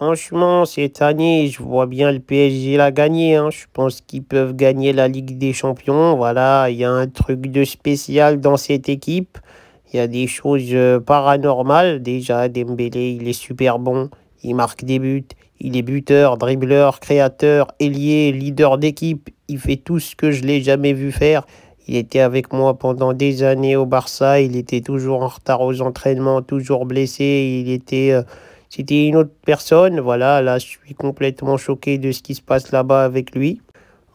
Franchement, cette année, je vois bien le PSG la gagner, hein. Je pense qu'ils peuvent gagner la Ligue des Champions. Voilà, il y a un truc de spécial dans cette équipe. Il y a des choses paranormales. Déjà, Dembélé, il est super bon. Il marque des buts. Il est buteur, dribbleur, créateur, ailier, leader d'équipe. Il fait tout ce que je l'ai jamais vu faire. Il était avec moi pendant des années au Barça. Il était toujours en retard aux entraînements, toujours blessé. C'était une autre personne. Voilà, là, je suis complètement choqué de ce qui se passe là-bas avec lui.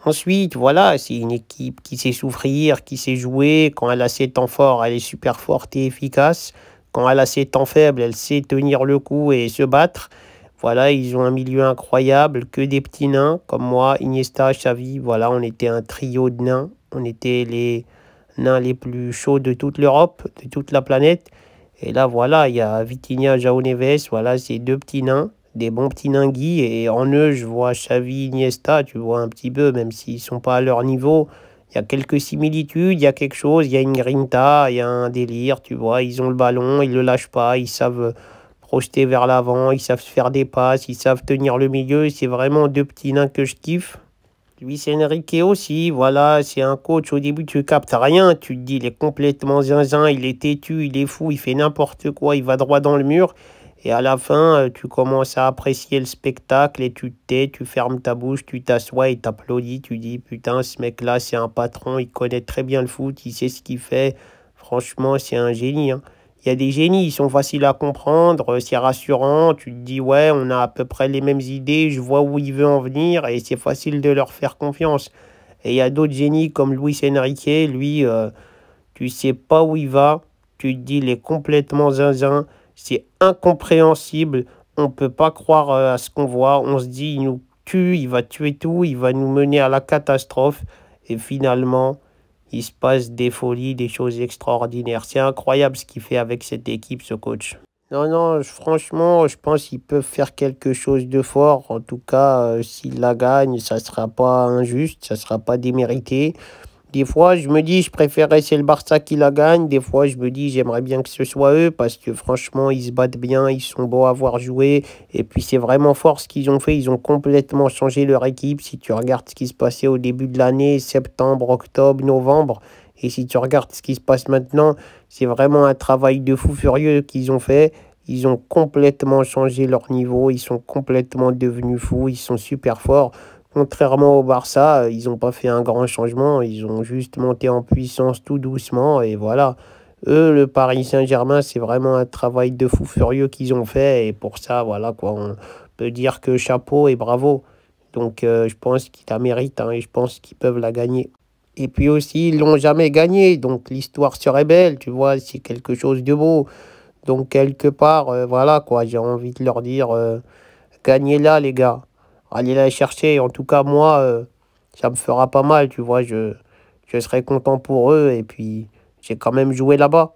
Ensuite, voilà, c'est une équipe qui sait souffrir, qui sait jouer. Quand elle a ses temps forts, elle est super forte et efficace. Quand elle a ses temps faibles, elle sait tenir le coup et se battre. Voilà, ils ont un milieu incroyable, que des petits nains comme moi, Iniesta, Xavi. Voilà, on était un trio de nains. On était les nains les plus chauds de toute l'Europe, de toute la planète. Et là, voilà, il y a Vitinha, João Neves. Voilà, c'est deux petits nains, des bons petits ninguis. Et en eux, je vois Xavi, Iniesta, tu vois un petit peu, même s'ils sont pas à leur niveau. Il y a quelques similitudes, il y a quelque chose, il y a une grinta, il y a un délire, tu vois. Ils ont le ballon, ils le lâchent pas, ils savent projeter vers l'avant, ils savent faire des passes, ils savent tenir le milieu. C'est vraiment deux petits nains que je kiffe. Luis Enrique aussi, voilà, c'est un coach. Au début, tu captes rien. Tu te dis, il est complètement zinzin, il est têtu, il est fou, il fait n'importe quoi, il va droit dans le mur. Et à la fin, tu commences à apprécier le spectacle et tu te tais, tu fermes ta bouche, tu t'assois et t'applaudis. Tu dis, putain, ce mec-là, c'est un patron, il connaît très bien le foot, il sait ce qu'il fait. Franchement, c'est un génie, hein. Il y a des génies, ils sont faciles à comprendre, c'est rassurant. Tu te dis, ouais, on a à peu près les mêmes idées, je vois où il veut en venir et c'est facile de leur faire confiance. Et il y a d'autres génies comme Luis Enrique, lui, tu sais pas où il va, tu te dis, il est complètement zinzin, c'est incompréhensible, on peut pas croire à ce qu'on voit, on se dit, il nous tue, il va tuer tout, il va nous mener à la catastrophe. Et finalement, il se passe des folies, des choses extraordinaires. C'est incroyable ce qu'il fait avec cette équipe, ce coach. Non, non, franchement, je pense qu'ils peuvent faire quelque chose de fort. En tout cas, s'ils la gagnent, ça sera pas injuste, ça sera pas démérité. Des fois, je me dis, je préférerais c'est le Barça qui la gagne. Des fois, je me dis, j'aimerais bien que ce soit eux parce que franchement, ils se battent bien, ils sont beaux à voir jouer. Et puis, c'est vraiment fort ce qu'ils ont fait. Ils ont complètement changé leur équipe. Si tu regardes ce qui se passait au début de l'année, septembre, octobre, novembre, et si tu regardes ce qui se passe maintenant, c'est vraiment un travail de fou furieux qu'ils ont fait. Ils ont complètement changé leur niveau. Ils sont complètement devenus fous. Ils sont super forts. Contrairement au Barça, ils n'ont pas fait un grand changement, ils ont juste monté en puissance tout doucement et voilà. Eux, le Paris Saint-Germain, c'est vraiment un travail de fou furieux qu'ils ont fait et pour ça, voilà quoi, on peut dire que chapeau et bravo. Donc je pense qu'ils la méritent, hein, et je pense qu'ils peuvent la gagner. Et puis aussi, ils l'ont jamais gagné, donc l'histoire serait belle, tu vois, c'est quelque chose de beau. Donc quelque part, voilà quoi, j'ai envie de leur dire, gagnez-la les gars. Allez la chercher. En tout cas, moi, ça me fera pas mal, tu vois. Je serai content pour eux et puis j'ai quand même joué là-bas.